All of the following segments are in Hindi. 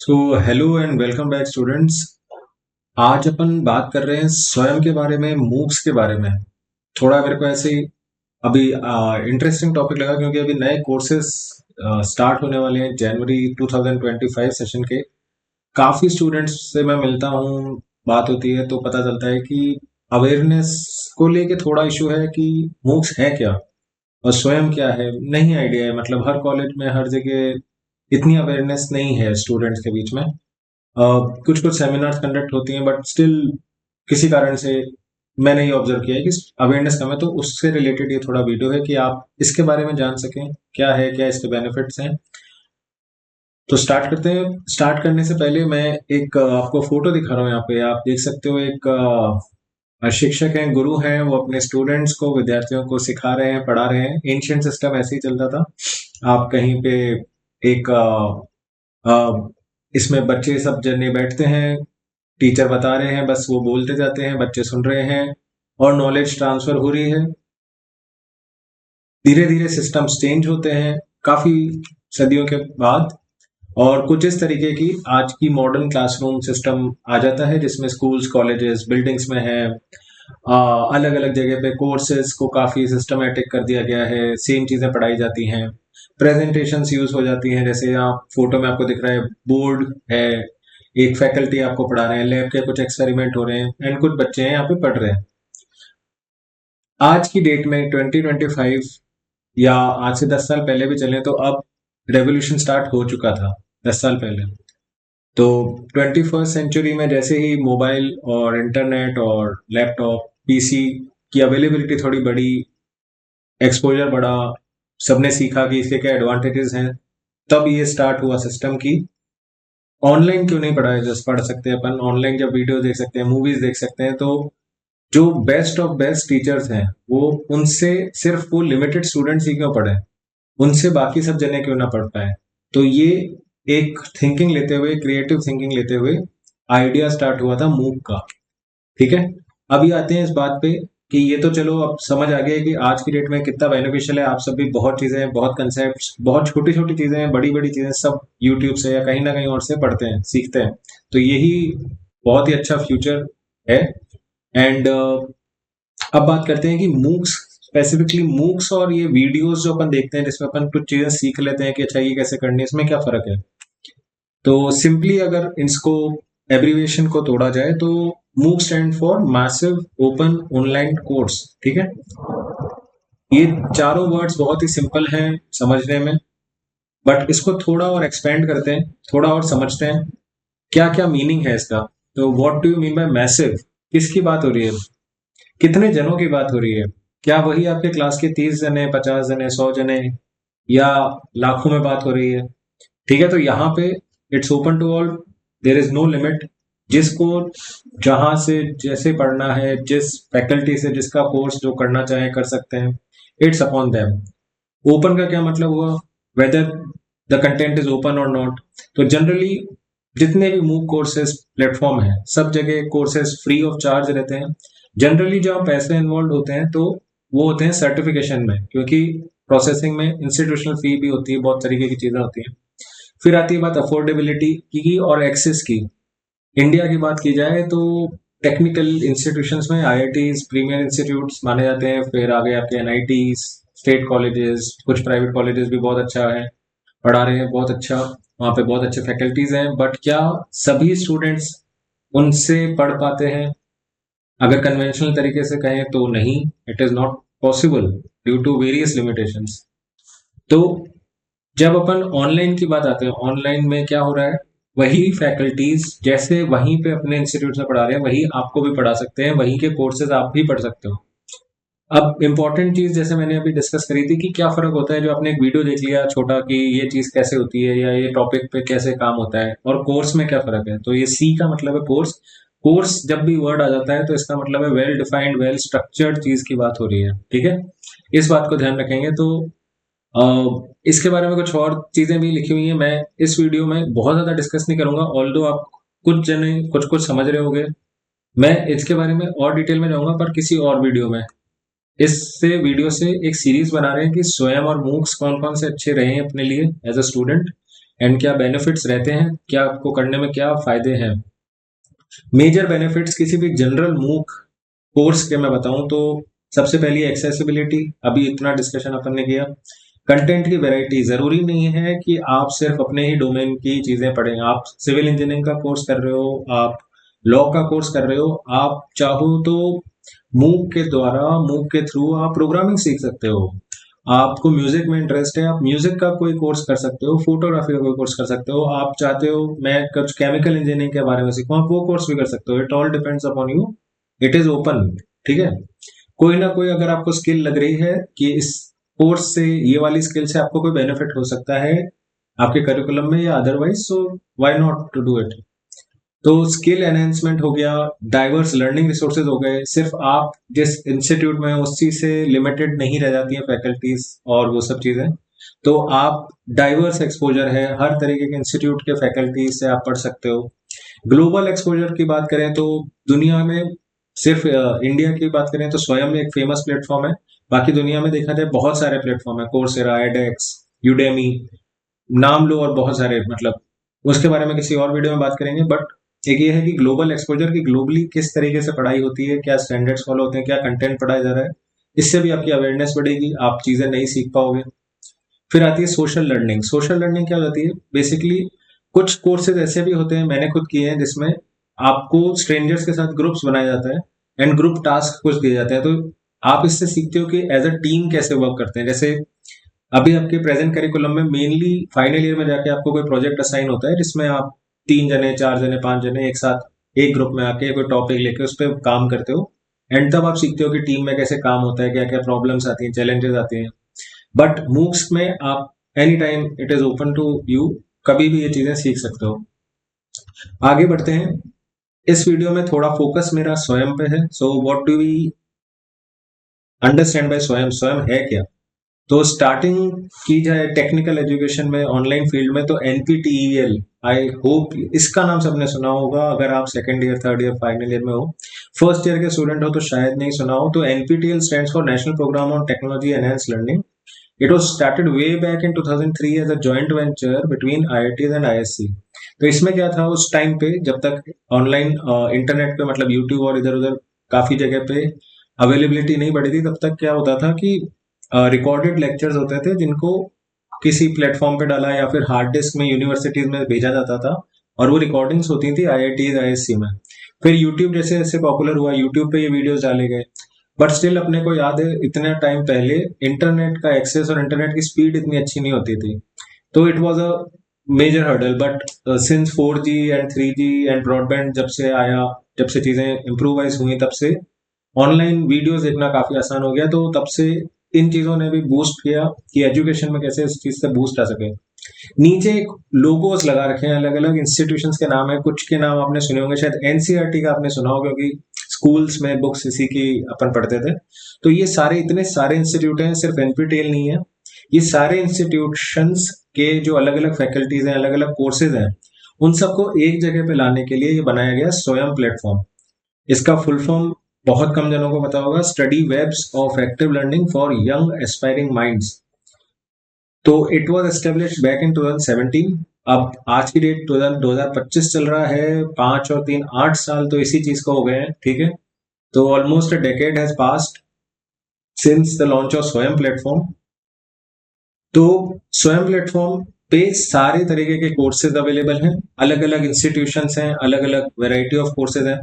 तो hello and welcome back students. आज अपन बात कर रहे हैं स्वयं के बारे में, मूक्स के बारे में। थोड़ा मेरे को ऐसे ही अभी इंटरेस्टिंग टॉपिक लगा क्योंकि अभी नए कोर्सेज स्टार्ट होने वाले हैं जनवरी 2025 सेशन के। काफ़ी स्टूडेंट्स से मैं मिलता हूँ, बात होती है तो पता चलता है कि अवेयरनेस को लेके थोड़ा इशू है कि मूक्स है क्या और स्वयं क्या है, नहीं आइडिया है। मतलब हर कॉलेज में हर जगह इतनी अवेयरनेस नहीं है स्टूडेंट्स के बीच में। कुछ कुछ सेमिनार्स कंडक्ट होती हैं बट स्टिल किसी कारण से मैंने ये ऑब्जर्व किया है कि अवेयरनेस कम है। तो उससे रिलेटेड ये थोड़ा वीडियो है कि आप इसके बारे में जान सकें क्या है, क्या इसके बेनिफिट्स हैं। तो स्टार्ट करते हैं। स्टार्ट करने से पहले मैं एक आपको फोटो दिखा रहा हूँ। यहाँ पे आप देख सकते हो एक शिक्षक हैं, गुरु हैं, वो अपने स्टूडेंट्स को, विद्यार्थियों को सिखा रहे हैं, पढ़ा रहे हैं। एंशियंट सिस्टम ऐसे ही चलता था। आप कहीं पे एक इसमें बच्चे सब जने बैठते हैं, टीचर बता रहे हैं, बस वो बोलते जाते हैं, बच्चे सुन रहे हैं और नॉलेज ट्रांसफर हो रही है। धीरे धीरे सिस्टम्स चेंज होते हैं काफी सदियों के बाद, और कुछ इस तरीके की आज की मॉडर्न क्लासरूम सिस्टम आ जाता है जिसमें स्कूल्स, कॉलेजेस, बिल्डिंग्स में है। अलग अलग जगह पे कोर्सेज को काफी सिस्टमेटिक कर दिया गया है, सेम चीजें पढ़ाई जाती हैं, प्रेजेंटेशंस यूज हो जाती हैं। जैसे यहाँ फोटो में आपको दिख रहा है, बोर्ड है, एक फैकल्टी आपको पढ़ा रहे हैं, लैब के कुछ एक्सपेरिमेंट हो रहे हैं एंड कुछ बच्चे हैं यहाँ पे पढ़ रहे हैं। आज की डेट में 2025, या आज से 10 साल पहले भी चले तो अब रेवोल्यूशन स्टार्ट हो चुका था 10 साल पहले। तो 21st सेंचुरी में जैसे ही मोबाइल और इंटरनेट और लैपटॉप, पीसी की अवेलेबिलिटी थोड़ी बढ़ी, एक्सपोजर बढ़ा, सबने सीखा कि इसके क्या एडवांटेजेस हैं, तब ये स्टार्ट हुआ सिस्टम की ऑनलाइन क्यों नहीं पढ़ाया जा पढ़ सकते अपन। ऑनलाइन जब वीडियो देख सकते हैं, मूवीज देख सकते हैं, तो जो बेस्ट ऑफ बेस्ट टीचर्स हैं वो, उनसे सिर्फ वो लिमिटेड स्टूडेंट्स ही क्यों पढ़े, उनसे बाकी सब जने क्यों ना पढ़ पाए। तो ये एक थिंकिंग लेते हुए, क्रिएटिव थिंकिंग लेते हुए आइडिया स्टार्ट हुआ था मूक का। ठीक है। अभी आते हैं इस बात पे कि ये तो चलो अब समझ आ गया है कि आज की डेट में कितना बेनिफिशियल है। आप सब भी बहुत चीजें, बहुत कंसेप्ट, बहुत छोटी छोटी चीजें, बड़ी बड़ी चीजें सब यूट्यूब से या कहीं ना कहीं और से पढ़ते हैं, सीखते हैं। तो यही बहुत ही अच्छा फ्यूचर है। एंड अब बात करते हैं कि मूक्स, स्पेसिफिकली मूक्स और ये वीडियोस जो अपन देखते हैं जिसमें अपन कुछ चीजें सीख लेते हैं कि अच्छा ये कैसे करनी है, इसमें क्या फर्क है। तो सिंपली अगर इसको, एब्रीविएशन को तोड़ा जाए तो मूक stand for massive open online course. ठीक है। ये चारों वर्ड्स बहुत ही सिंपल हैं समझने में, बट इसको थोड़ा और एक्सपेंड करते हैं, थोड़ा और समझते हैं क्या क्या मीनिंग है इसका। तो what do you mean by massive? किसकी बात हो रही है, कितने जनों की बात हो रही है? क्या वही आपके क्लास के 30 जने, 50 जने, 100 जने, या लाखों में बात हो रही है? ठीक है। तो यहाँ पे it's open to all, there is no limit. जिसको जहां से जैसे पढ़ना है, जिस फैकल्टी से जिसका कोर्स जो करना चाहे कर सकते हैं। It's upon them. ओपन का क्या मतलब हुआ? Whether the content is open और नॉट। तो जनरली जितने भी मूक कोर्सेज प्लेटफॉर्म है, सब जगह कोर्सेज फ्री ऑफ चार्ज रहते हैं। जनरली जहाँ पैसे इन्वॉल्व होते हैं तो वो होते हैं सर्टिफिकेशन में, क्योंकि प्रोसेसिंग में इंस्टीट्यूशनल फी भी होती है, बहुत तरीके की चीजें होती हैं। फिर आती है बात अफोर्डेबिलिटी की और एक्सेस की। इंडिया की बात की जाए तो टेक्निकल इंस्टीट्यूशंस में आईआईटीज प्रीमियर इंस्टीट्यूट्स माने जाते हैं। फिर आगे आपके एनआईटीज, स्टेट कॉलेजेस, कुछ प्राइवेट कॉलेजेस भी बहुत अच्छा है, पढ़ा रहे हैं बहुत अच्छा, वहाँ पे बहुत अच्छे फैकल्टीज हैं। बट क्या सभी स्टूडेंट्स उनसे पढ़ पाते हैं? अगर कन्वेंशनल तरीके से कहें तो नहीं, it is not possible due to various limitations. तो जब अपन ऑनलाइन की बात आते हैं, ऑनलाइन में क्या हो रहा है, वही फैकल्टीज जैसे वहीं पे अपने इंस्टीट्यूट से पढ़ा रहे हैं, वही आपको भी पढ़ा सकते हैं, वहीं के कोर्सेज आप भी पढ़ सकते हो। अब इम्पोर्टेंट चीज जैसे मैंने अभी डिस्कस करी थी कि क्या फर्क होता है, जो आपने एक वीडियो देख लिया छोटा कि ये चीज कैसे होती है या ये टॉपिक पे कैसे काम होता है, और कोर्स में क्या फर्क है। तो ये सी का मतलब है कोर्स। कोर्स जब भी वर्ड आ जाता है तो इसका मतलब है वेल डिफाइंड, वेल स्ट्रक्चर्ड चीज की बात हो रही है। ठीक है। इस बात को ध्यान रखेंगे तो इसके बारे में कुछ और चीजें भी लिखी हुई हैं, मैं इस वीडियो में बहुत ज्यादा डिस्कस नहीं करूंगा। ऑल्दो आप कुछ जने कुछ कुछ समझ रहे होंगे, मैं इसके बारे में और डिटेल में जाऊंगा पर किसी और वीडियो में। इससे वीडियो से एक सीरीज बना रहे हैं कि स्वयं और मूक्स कौन कौन से अच्छे रहे हैं अपने लिए एज अ स्टूडेंट, एंड क्या बेनिफिट्स रहते हैं, क्या आपको करने में क्या फायदे हैं। मेजर बेनिफिट्स किसी भी जनरल मूक कोर्स के मैं बताऊं तो सबसे पहली एक्सेसिबिलिटी, अभी इतना डिस्कशन अपन ने किया। कंटेंट की वैरायटी, जरूरी नहीं है कि आप सिर्फ अपने ही डोमेन की चीजें पढ़ें। आप सिविल इंजीनियरिंग का कोर्स कर रहे हो, आप लॉ का कोर्स कर रहे हो, आप चाहो तो मूक के द्वारा, मूक के थ्रू आप प्रोग्रामिंग सीख सकते हो। आपको म्यूजिक में इंटरेस्ट है, आप म्यूजिक का कोई कोर्स कर सकते हो, फोटोग्राफी का कोई कोर्स कर सकते हो। आप चाहते हो मैं कुछ केमिकल इंजीनियरिंग के बारे में सीखूं, आप वो कोर्स भी कर सकते हो। It all depends upon you, it is open. ठीक है, कोई ना कोई अगर आपको स्किल लग रही है कि इस कोर्स से, ये वाली स्किल से आपको कोई बेनिफिट हो सकता है आपके करिकुलम में या otherwise, so why not to do it. तो स्किल एनहेंसमेंट हो गया, डाइवर्स लर्निंग रिसोर्सेज हो गए। सिर्फ आप जिस इंस्टीट्यूट में उस चीज से लिमिटेड नहीं रह जाती है फैकल्टीज और वो सब चीजें, तो आप डाइवर्स एक्सपोजर है, हर तरीके के इंस्टीट्यूट के फैकल्टीज से आप पढ़ सकते हो। ग्लोबल एक्सपोजर की बात करें तो दुनिया में, सिर्फ इंडिया की बात करें तो स्वयं एक फेमस प्लेटफॉर्म है। बाकी दुनिया में देखा जाए बहुत सारे प्लेटफॉर्म है, कोर्सेरा, एडेक्स, यूडेमी, नाम लो और बहुत सारे, मतलब उसके बारे में किसी और वीडियो में बात करेंगे। बट एक ये है कि ग्लोबल एक्सपोजर की ग्लोबली किस तरीके से पढ़ाई होती है, क्या स्टैंडर्ड्स फॉलो होते हैं, क्या कंटेंट पढ़ाया जा रहा है, इससे भी आपकी अवेयरनेस बढ़ेगी, आप चीजें नहीं सीख पाओगे। फिर आती है सोशल लर्निंग। सोशल लर्निंग क्या होती है, बेसिकली कुछ कोर्सेज ऐसे भी होते हैं, मैंने खुद किए हैं, जिसमें आपको स्ट्रेंजर्स के साथ ग्रुप्स बनाया जाता है एंड ग्रुप टास्क कुछ दिए जाते हैं। तो आप इससे सीखते हो कि एज अ टीम कैसे वर्क करते हैं। जैसे अभी आपके प्रेजेंट करिकुलम में मेनली फाइनल ईयर में जाके आपको कोई प्रोजेक्ट असाइन होता है, जिसमें आप 3 जने, 4 जने, 5 जने एक साथ एक ग्रुप में आके कोई टॉपिक लेके उस पर काम करते हो। एंड तब आप सीखते हो कि टीम में कैसे काम होता है, क्या क्या प्रॉब्लम्स आती हैं, चैलेंजेस आते हैं। बट मूक्स में आप any time, it is open to you, कभी भी ये चीजें सीख सकते हो। आगे बढ़ते हैं। इस वीडियो में थोड़ा फोकस मेरा स्वयं पे है। So what do we understand by Swayam, Swayam है क्या। तो स्टार्टिंग की जाए टेक्निकल एजुकेशन में, ऑनलाइन फील्ड में, तो NPTEL, आई होप इसका नाम सबने सुना होगा। अगर आप second year, third year, final year में हो, फर्स्ट ईयर के स्टूडेंट हो तो शायद नहीं सुना हो। तो NPTEL stands for national programme on technology enhance learning. It was started way back in 2003 as a joint venture between IITs and ISC। तो इसमें क्या था उस टाइम पे, जब तक ऑनलाइन इंटरनेट पे, मतलब यूट्यूब और इधर उधर काफी जगह पे अवेलेबिलिटी नहीं बढ़ी थी, तब तक क्या होता था कि रिकॉर्डेड लेक्चर्स होते थे जिनको किसी प्लेटफॉर्म पे डाला या फिर हार्ड डिस्क में यूनिवर्सिटीज में भेजा जाता था, और वो रिकॉर्डिंग्स होती थी IITs ISC में। फिर यूट्यूब जैसे जैसे पॉपुलर हुआ, यूट्यूब पे ये वीडियोस डाले गए। बट स्टिल अपने को याद है, इतने टाइम पहले इंटरनेट का एक्सेस और इंटरनेट की स्पीड इतनी अच्छी नहीं होती थी। तो it was a major hurdle. But since 4G and 3G and broadband जब से आया, जब से चीजें इम्प्रूवाइज हुई, तब से ऑनलाइन वीडियोस देखना काफी आसान हो गया। तो तब से इन चीजों ने भी बूस्ट किया कि एजुकेशन में कैसे इस चीज से बूस्ट आ सके। नीचे एक लोगोस लगा रखे हैं, अलग अलग इंस्टीट्यूशंस के नाम है, कुछ के नाम आपने सुने होंगे, शायद NCERT का आपने सुना हो, क्योंकि स्कूल्स में बुक्स इसी की अपन पढ़ते थे। तो ये सारे, इतने सारे इंस्टीट्यूट हैं, सिर्फ NPTEL नहीं है। ये सारे इंस्टीट्यूशंस के जो अलग अलग फैकल्टीज हैं, अलग अलग कोर्सेज हैं, उन सबको एक जगह पे लाने के लिए ये बनाया गया स्वयं प्लेटफॉर्म। इसका फुल फॉर्म बहुत कम जनों को पता होगा, study webs of active learning for young aspiring minds. तो it was established back in 2017। अब आज की डेट 2025 चल रहा है, 5 और 3 8 साल तो इसी चीज को हो गए हैं। ठीक है, तो almost a decade has passed since the launch of स्वयं प्लेटफॉर्म। तो स्वयं प्लेटफॉर्म पे सारे तरीके के कोर्सेज अवेलेबल हैं, अलग अलग इंस्टीट्यूशंस हैं, अलग अलग वैरायटी ऑफ कोर्सेज हैं।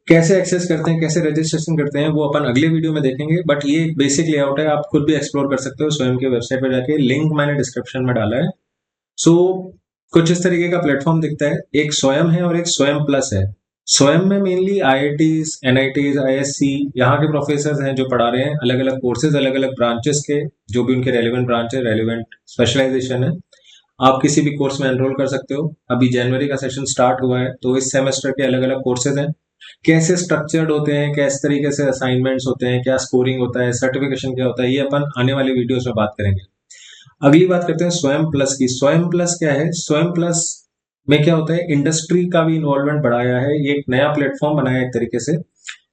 कैसे एक्सेस करते हैं, कैसे रजिस्ट्रेशन करते हैं, वो अपन अगले वीडियो में देखेंगे। बट ये एक बेसिक लेआउट है, आप खुद भी एक्सप्लोर कर सकते हो स्वयं के वेबसाइट पर जाके, लिंक मैंने डिस्क्रिप्शन में डाला है। सो कुछ इस तरीके का प्लेटफॉर्म दिखता है। एक स्वयं है और एक स्वयं प्लस है। स्वयं में मेनली IITs, NITs, ISC, यहाँ के प्रोफेसर हैं जो पढ़ा रहे हैं अलग अलग कोर्सेज, अलग अलग ब्रांचेस के, जो भी उनके रेलिवेंट ब्रांच है, रेलिवेंट स्पेशलाइजेशन है। आप किसी भी कोर्स में एनरोल कर सकते हो। अभी जनवरी का सेशन स्टार्ट हुआ है, तो इस सेमेस्टर के अलग अलग कोर्सेज हैं। कैसे स्ट्रक्चर्ड होते हैं, किस तरीके से असाइनमेंट्स होते हैं, क्या स्कोरिंग होता है, सर्टिफिकेशन क्या होता है, ये अपन आने वाली वीडियोस में बात करेंगे। अगली बात करते हैं स्वयं प्लस की। स्वयं प्लस क्या है, स्वयं प्लस में क्या होता है, इंडस्ट्री का भी इन्वॉल्वमेंट बढ़ाया है, ये एक नया प्लेटफॉर्म बनाया है एक तरीके से।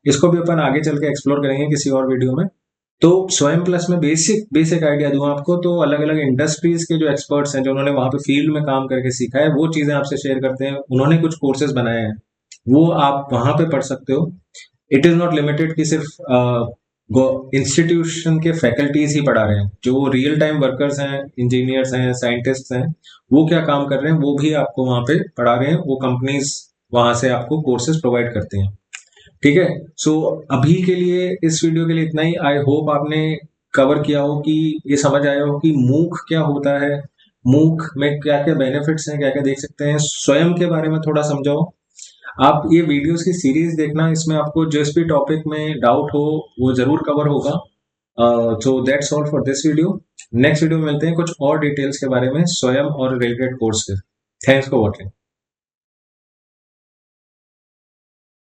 इसको भी अपन आगे चल के एक्सप्लोर करेंगे किसी और वीडियो में। तो स्वयं प्लस में बेसिक बेसिक आइडिया दूं आपको, तो अलग अलग इंडस्ट्रीज के जो एक्सपर्ट्स हैं, जो उन्होंने वहां पे फील्ड में काम करके सीखा है, वो चीजें आपसे शेयर करते हैं। उन्होंने कुछ कोर्सेज बनाए हैं, वो आप वहां पे पढ़ सकते हो। इट इज नॉट लिमिटेड कि सिर्फ इंस्टीट्यूशन के फैकल्टीज ही पढ़ा रहे हैं। जो रियल टाइम वर्कर्स हैं, इंजीनियर्स हैं, साइंटिस्ट हैं, वो क्या काम कर रहे हैं, वो भी आपको वहां पे पढ़ा रहे हैं। वो कंपनीज वहां से आपको कोर्सेज प्रोवाइड करती हैं। ठीक है। सो अभी के लिए, इस वीडियो के लिए इतना ही। आई होप आपने कवर किया हो, कि ये समझ आया हो कि मूक क्या होता है, मूक में क्या क्या बेनिफिट्स हैं, क्या क्या देख सकते हैं, स्वयं के बारे में थोड़ा समझाओ। आप ये वीडियोस की सीरीज देखना, इसमें आपको जिस भी टॉपिक में डाउट हो वो जरूर कवर होगा। So that's all for this video. Next video में मिलते हैं कुछ और डिटेल्स के बारे में, स्वयं और रिलेटेड कोर्स के। Thanks for watching.